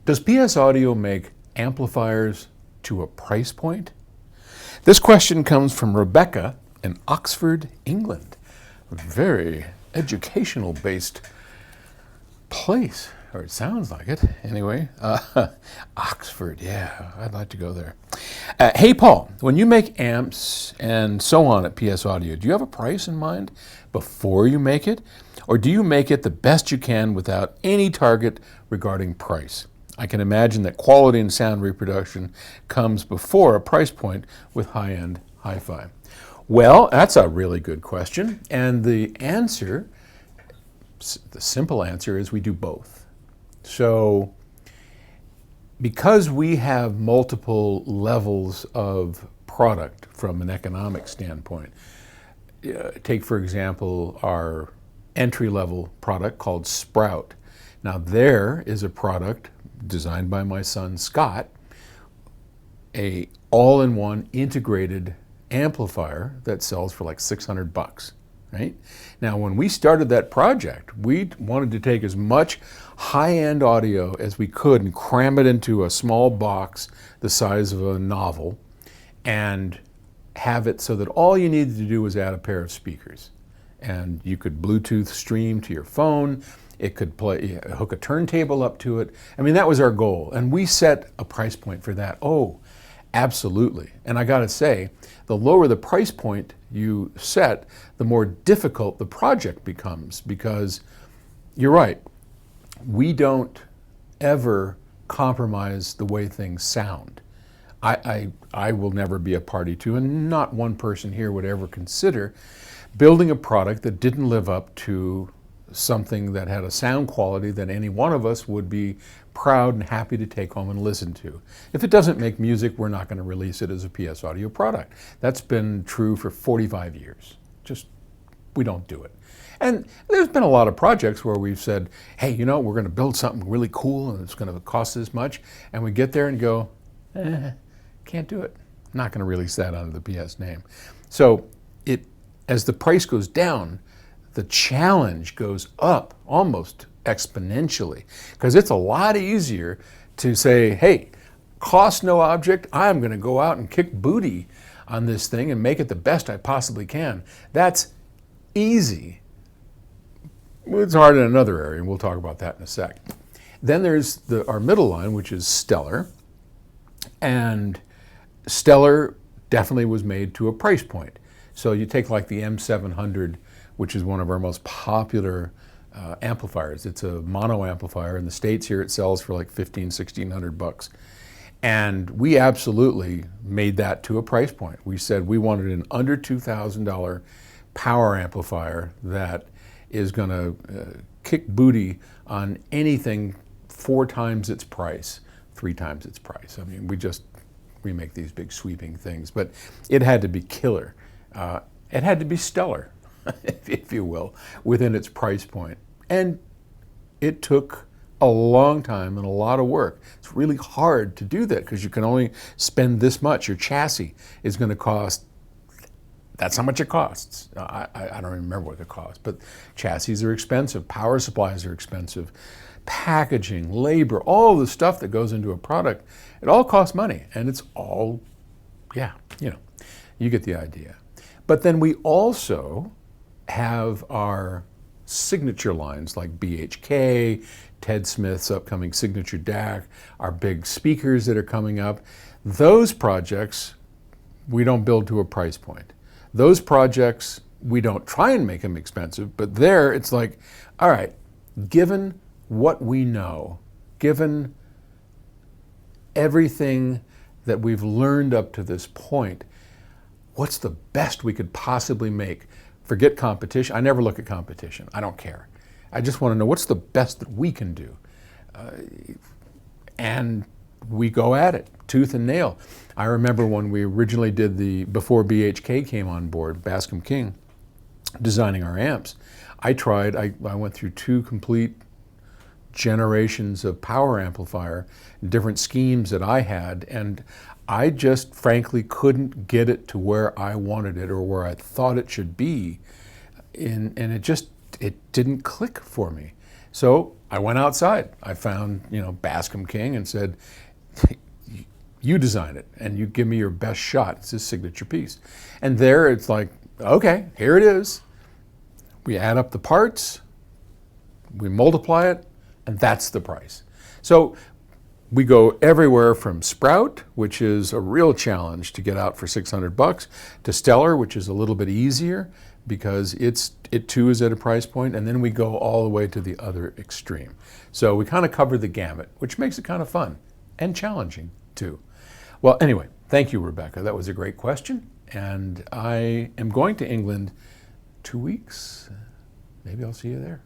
Does PS Audio make amplifiers to a price point? This question comes from Rebecca in Oxford, England. A very educational-based place, or it sounds like it anyway. Oxford, yeah, I'd like to go there. Hey Paul, when you make amps and so on at PS Audio, do you have a price in mind before you make it? Or do you make it the best you can without any target regarding price? I can imagine that quality and sound reproduction comes before a price point with high-end hi-fi. Well, that's a really good question, and the simple answer is we do both. So, because we have multiple levels of product from an economic standpoint, take for example our entry-level product called Sprout. Now there is a product designed by my son Scott, a all-in-one integrated amplifier that sells for like $600, right? Now when we started that project, we wanted to take as much high-end audio as we could and cram it into a small box the size of a novel and have it so that all you needed to do was add a pair of speakers. And you could Bluetooth stream to your phone. It could hook a turntable up to it. I mean, that was our goal. And we set a price point for that. Oh, absolutely. And I gotta say, the lower the price point you set, the more difficult the project becomes, because you're right, we don't ever compromise the way things sound. I will never be a party to, and not one person here would ever consider building a product that didn't live up to something that had a sound quality that any one of us would be proud and happy to take home and listen to. If it doesn't make music, we're not going to release it as a PS Audio product. That's been true for 45 years. Just, we don't do it. And there's been a lot of projects where we've said, hey, you know, we're going to build something really cool and it's going to cost this much. And we get there and go, can't do it. Not going to release that under the PS name. So as the price goes down, the challenge goes up almost exponentially, because it's a lot easier to say, hey, cost no object, I'm going to go out and kick booty on this thing and make it the best I possibly can. That's easy. It's hard in another area, and we'll talk about that in a sec. Then there's our middle line, which is Stellar, and Stellar definitely was made to a price point. So you take like the M700, which is one of our most popular amplifiers. It's a mono amplifier. In the States here, it sells for like $1,500–1,600. And we absolutely made that to a price point. We said we wanted an under $2,000 power amplifier that is going to kick booty on anything 4 times its price, 3 times its price. I mean, we make these big sweeping things, but it had to be killer. It had to be stellar, if you will, within its price point. And it took a long time and a lot of work. It's really hard to do that because you can only spend this much. Your chassis is going to cost, that's how much it costs. I don't remember what it costs, but chassis are expensive, power supplies are expensive, packaging, labor, all the stuff that goes into a product, it all costs money, and it's all, yeah, you know, you get the idea. But then we also have our signature lines like BHK, Ted Smith's upcoming signature DAC, our big speakers that are coming up. Those projects, we don't build to a price point. Those projects, we don't try and make them expensive, but there it's like, all right, given what we know, given everything that we've learned up to this point, what's the best we could possibly make? Forget competition. I never look at competition. I don't care. I just want to know what's the best that we can do. And we go at it, tooth and nail. I remember when we originally did before BHK came on board, Bascom King, designing our amps, I went through 2 complete generations of power amplifier, different schemes that I had, and I just frankly couldn't get it to where I wanted it or where I thought it should be, and it didn't click for me. So I went outside. I found, Bascom King and said, you design it and you give me your best shot. It's his signature piece. And there it's like, okay, here it is. We add up the parts, we multiply it, and that's the price. So we go everywhere from Sprout, which is a real challenge to get out for $600, to Stellar, which is a little bit easier because it too is at a price point, and then we go all the way to the other extreme. So we kind of cover the gamut, which makes it kind of fun and challenging too. Well, anyway, thank you, Rebecca. That was a great question, and I am going to England 2 weeks. Maybe I'll see you there.